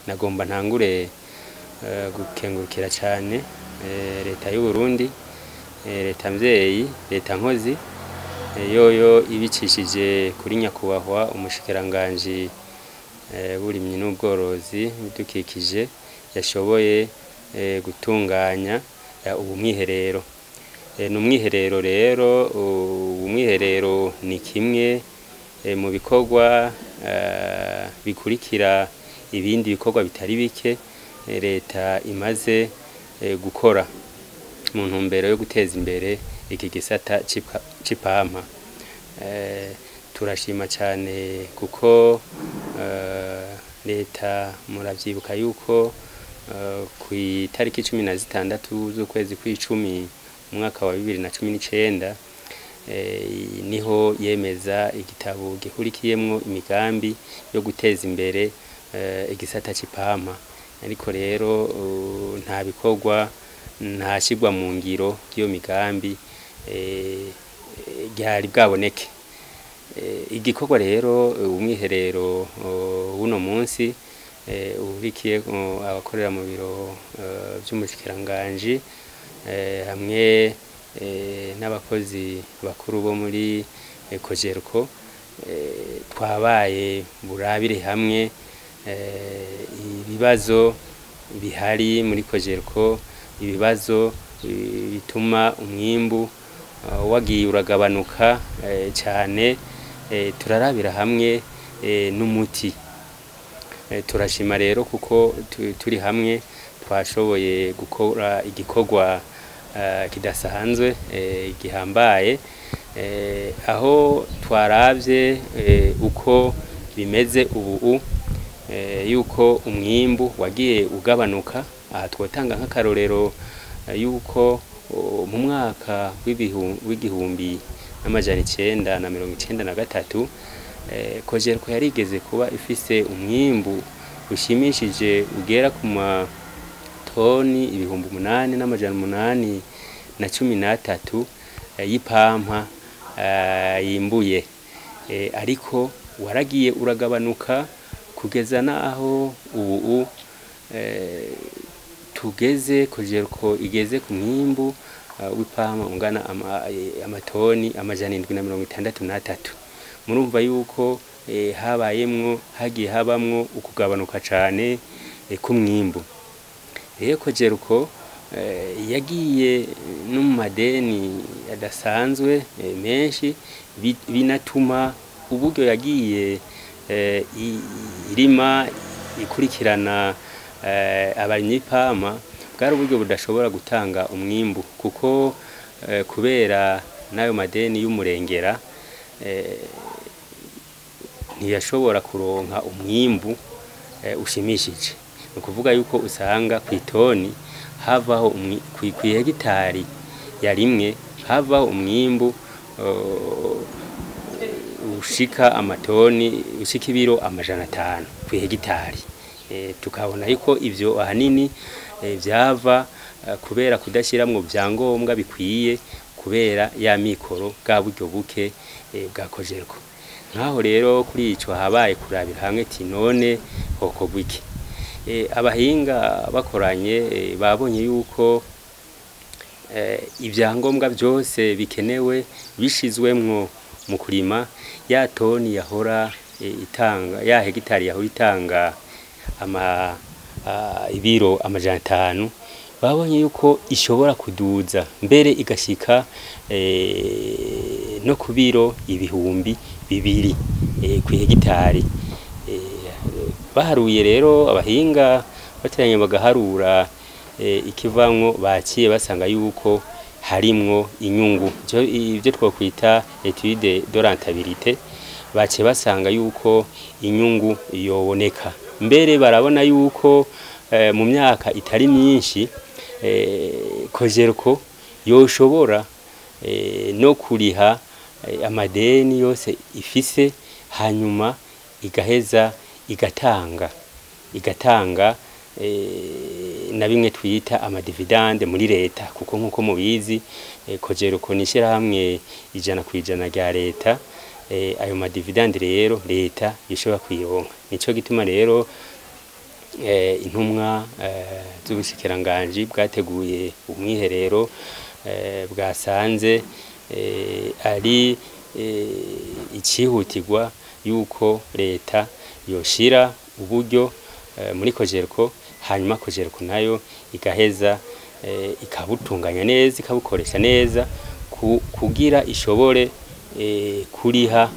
nagomba ntangure gukengurukira cyane leta y'u Burundi, leta mvyeyi, leta nkozi yoyo ibicishije kuri nyakubahwa Umushikiranganji w'Uburimyi n'Ubworozi bidukikije yashoboye gutunganya umwiherero. N'umwiherero rero, umwiherero ni kimwe mu bikorwa bikurikira ibindi bikorwa bitari bike leta imaze gukora mu ntumbero yo guteza imbere iki gisata c'Ipampa. Turashima cyane kuko leta muravyibuka yuko ku itariki 16 z'ukwezi kw'icumi mu mwaka wa 2019 niho yemeza igitabo gihurikiyemwo imigambi yo guteza imbere igisata c'Ipampa. Ariko rero nta bikorwa ntashigwa mu ngiro ry'iyo migambi ryari bwaboneke. Igikorwa rero umwiherero w'uno munsi uhurikiye abakorera mu biro vy'Umushikiranganji hamwe n'abakozi bakuru bo muri Cogerco, twabaye burabire hamwe ibibazo bihari muri Cogerco, ibibazo bituma umwimbu wagiye uragabanuka cyane, turarabira hamwe n'umuti. Turashima rero kuko turi hamwe twashoboye gukora igikorwa kidasanzwe gihambaye, aho twaravye uko bimeze ubu yuko umwimbu wagiye ugabanuka. Aha twotanga nk'akarorero yuko mu mwaka w'igihumbi n'amajana 993 Cogerco yarigeze kuba ifise umwimbu ushimishije ugera ku matoni 8,813 y'Ipampa yimbuye, ariko waragiye uragabanuka kugeza naho ubu tugeze Cogerco igeze ku mwimbu w'Ipampa ungana amatoni 763. Murumva yuko hagiye habamwo ukugabanuka cane ku mwimbu. Cogerco yagiye no mu madeni adasanzwe menshi, binatuma uburyo yagiye irima ikurikirana abarimyi b'Ipampa bwari uburyo budashobora gutanga umwimbu, kuko kubera nayo madeni y'umurengera ntiyashobora kuronka umwimbu ushimishije. Ni ukuvuga yuko usanga ku itoni havaho ku hegitari yarimwe havaho umwimbu ushika amatoni ushika ibiro 500 ku hegitari. Tukabona yuko ivyo ahanini vyava kubera kudashiramwo vyangombwa bikwiye, kubera ya mikoro bwa buryo buke bwa Cogerco. Nkaho rero kuri ico habaye kurabira hamwe ati none hokorwa iki. Abahinga bakoranye babonye yuko ivyangombwa byose bikenewe bishizwemwo mu kurima ya toni yahora itanga, ya hegitari yahora itanga ibiro 500, babonye yuko ishobora kuduza mbere igashika no ku biro 2,000 ku hegitari. Baharuye rero abahinga bateranye bagaharura ikivamwo, baciye basanga yuko harimwo inyungu, ivyo twokwita étude de rentabilité. Baciye basanga yuko inyungu yoboneka, mbere barabona yuko mu myaka itari myinshi Cogerco yoshobora no kuriha amadeni yose ifise, hanyuma igaheza igatanga na bimwe twita amadividende muri leta, kuko nkuko mubizi Cogerco nishira hamwe 100% rya leta. Ayo madividende rero leta ishobora kwironka. Nico gituma rero intumwa z'Ubushikiranganji bwateguye umwiherero bwasanze ari icihutirwa yuko leta yoshira uburyo muri Cogerco, hanyuma Cogerco nayo igaheza ikabutunganya neza, ikabukoresha neza kugira ishobore kuriha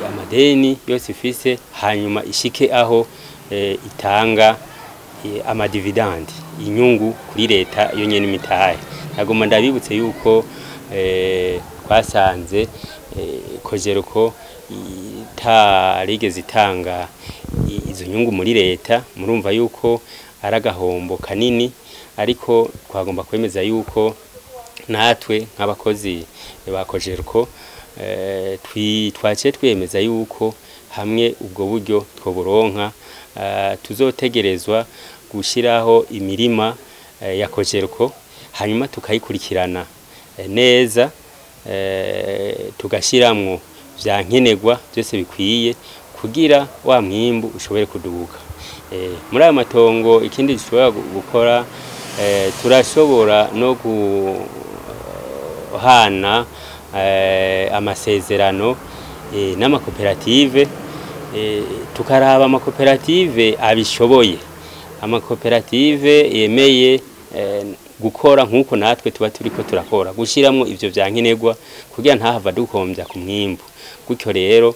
amadeni yose ifise, hanyuma ishike aho itanga amadividandi, inyungu kuri leta iyo nyene imitahe. Nagomba ndabibutse yuko twasanze Cogerco itarigeze itanga izo nyungu muri leta, murumva yuko aragahombo kanini, ariko twagomba kwemeza yuko natwe nk'abakozi ba Cogerco twaciye twemeza yuko hamwe ubwo buryo twoburonka tuzotegerezwa gushiraho imirima ya Cogerco, hanyuma tukayikurikirana neza, tugashiramwo vya nkenerwa byose bikwiye kugira wa mwimbu ushobore kudubuka. Muri aya matongo ikindi dushobora gukora, turashobora no guhana amasezerano n'amakoperative, tukaraba amakoperative abishoboye, amakoperative yemeye gukora nkuko natwe tuba turiko turakora, gushiramwo ivyo vya nkenerwa kugira ntahava dukombya ku mwimbu, gutyo rero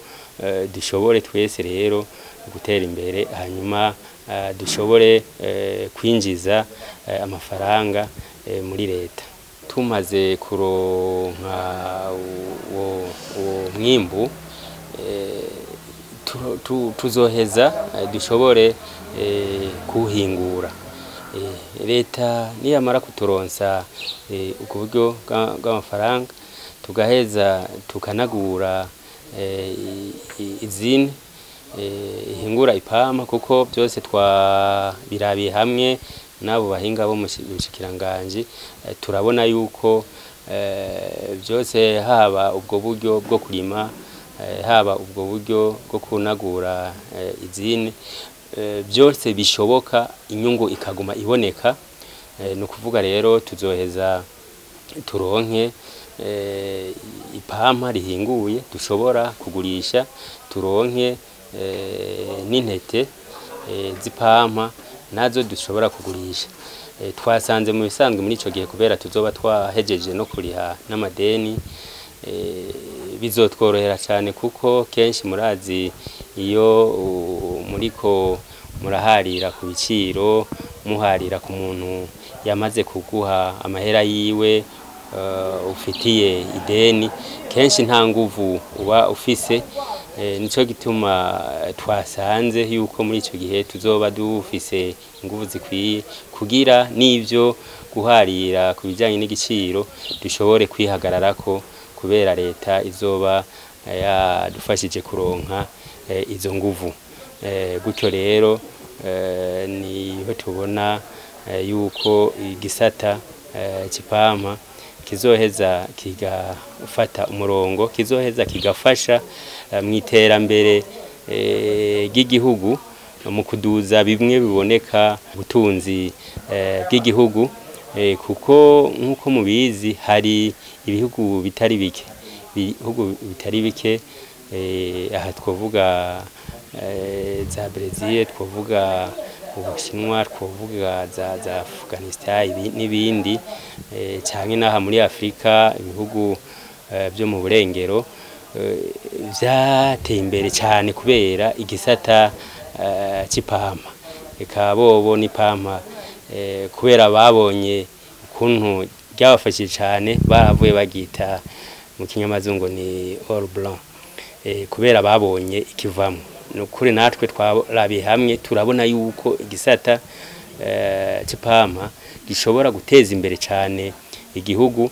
dushobore twese rero gutera imbere, hanyuma dushobore kwinjiza amafaranga muri leta. Tumaze kuronka uwo mwimbu, tuzoheza dushobore kuhingura. Leta niyamara kuturonsa ubwo buryo bw'amafaranga, tugaheza tukanagura izine ihingura ipampa, kuko byose twabirabiye hamwe n'abo bahinga bo mu Bushikiranganji, turabona yuko byose haba ubwo buryo bwo kurima, haba ubwo buryo bwo kunagura izine, byose bishoboka, inyungu ikaguma iboneka. No kuvuga rero tuzoheza turonke ipampa rihinguye dushobora kugurisha, turonke n'intete z'ipampa nazo dushobora kugurisha. Twasanze mu bisanzwe muri ico gihe, kubera tuzoba twahejeje no kuriha n'amadeni, bizotworohera cyane, kuko kenshi murazi iyo muriko muraharira ku biciro, muharira ku muntu yamaze kuguha amahera yiwe ufitiye ideni, kenshi nta nguvu uba ufise. Nico gituma twasanze yuko muri ico gihe tuzoba dufise inguvu zikwiye kugira n'ivyo guharira ku bijanye n'igiciro dushobore kwihagararako, kubera leta izoba yadufashije kuronka izo nguvu. Gutyo rero niho tubona yuko igisata c'ipampa kizoheza kigafata umurongo, kizoheza kigafasha mw'iterambere ry'igihugu, mu kuduza bimwe biboneka ubutunzi bw'igihugu, kuko nkuko mubizi hari ibihugu bitari bike, aha twovuga za Brazil, twovuga Ubushinwa, twovuga za Afghanistan n'ibindi, cyane naha muri Afrika, ibihugu byo mu burengero byateye imbere cyane kubera igisata c'ipampa. Eka bobo n'ipampa kubera babonye ukuntu ryabafashije cyane, baravuye bagita mu kinyamazungu ni all blanc, kubera babonye ikivamo. Nukuri natwe twarabiye hamwe, turabona yuko igisata c'ipampa gishobora guteza imbere cyane igihugu,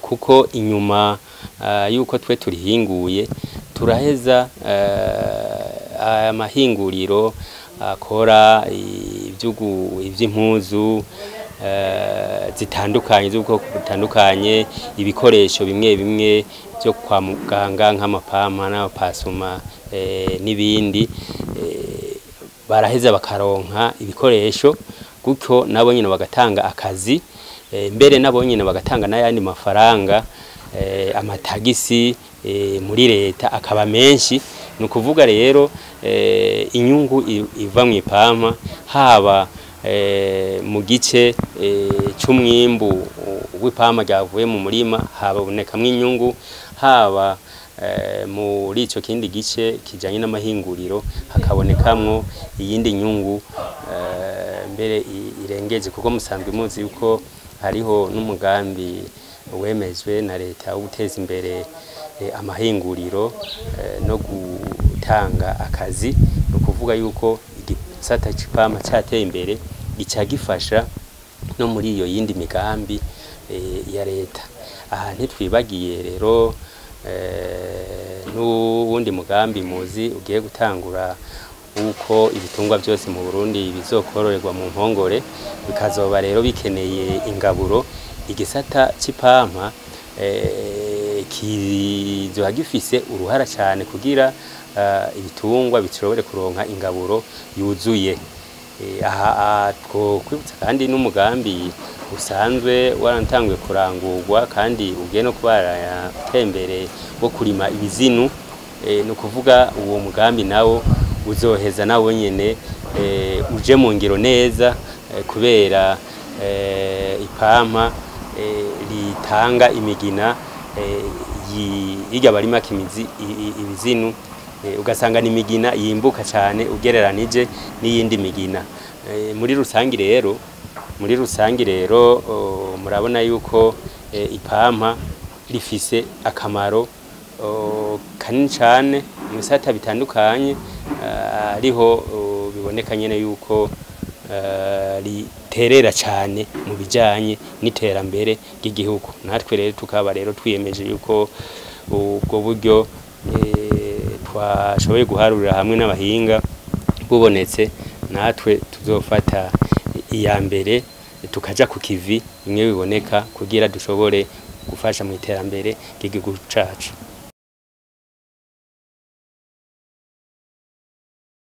kuko inyuma yuko twe turihinguye, turaheza amahinguriro akora ivy'impuzu zitandukanye, z'ubwoko butandukanye, ibikoresho bimwe bimwe byo kwa muganga nk'amapampa n'amapasuma n'ibindi, baraheza bakaronka ibikoresho gutyo nabo nyine bagatanga akazi mbere nabo nyine bagatanga n'ayandi mafaranga amatagisi muri leta akaba menshi. Ni ukuvuga rero inyungu iva mw'Ipampa haba mu gice c'umwimbu w'Ipampa ryavuye mu murima habonekamwo inyungu, haba muri ico kindi gice kijanye n'amahinguriro hakabonekamwo iyindi nyungu mbere irengeje, kuko musanzwe muzi yuko hariho n'umugambi wemejwe na leta wo guteza imbere amahinguriro no gutanga akazi. Ni ukuvuga yuko igisata c'Ipampa cateye imbere gica gifasha no muri iyo yindi migambi ya leta. Aha ntitwibagiye rero n'uwundi mugambi muzi ugiye gutangura uko ibitungwa byose mu Burundi bizokororerwa mu mpongore, bikazoba rero bikeneye ingaburo. Igisata c'Ipampa kizoba gifise uruhara cyane kugira ibitungwa bishobore kuronka ingaburo yuzuye. Aha twokwibutsa kandi n'umugambi usanzwe warantanguye kurangurwa kandi ugiye no kubara tembere wo kurima ibizinu. Ni ukuvuga uwo mugambi nawo uzoheza nawo nyene uje mu ngiro neza, kubera Ipampa ritanga imigina yiga barima kimizi ibizinu, ugasanga ni imigina yimbuka cyane ugereranije n'iyindi migina. Muri rusangi rero murabona yuko Ipampa rifise akamaro kanini cyane mu bisata bitandukanye, ariho biboneka nyene yuko riterera cyane mu bijanye n'iterambere ry'igihugu. Natwe rero tukaba rero twiyemeje yuko ubwo buryo twashoboye guharurira hamwe n'abahinga bubonetse, natwe tuzofata iya mbere tukaja ku kivi bimwe biboneka kugira dushobore gufasha mu iterambere ry'igihugu cacu.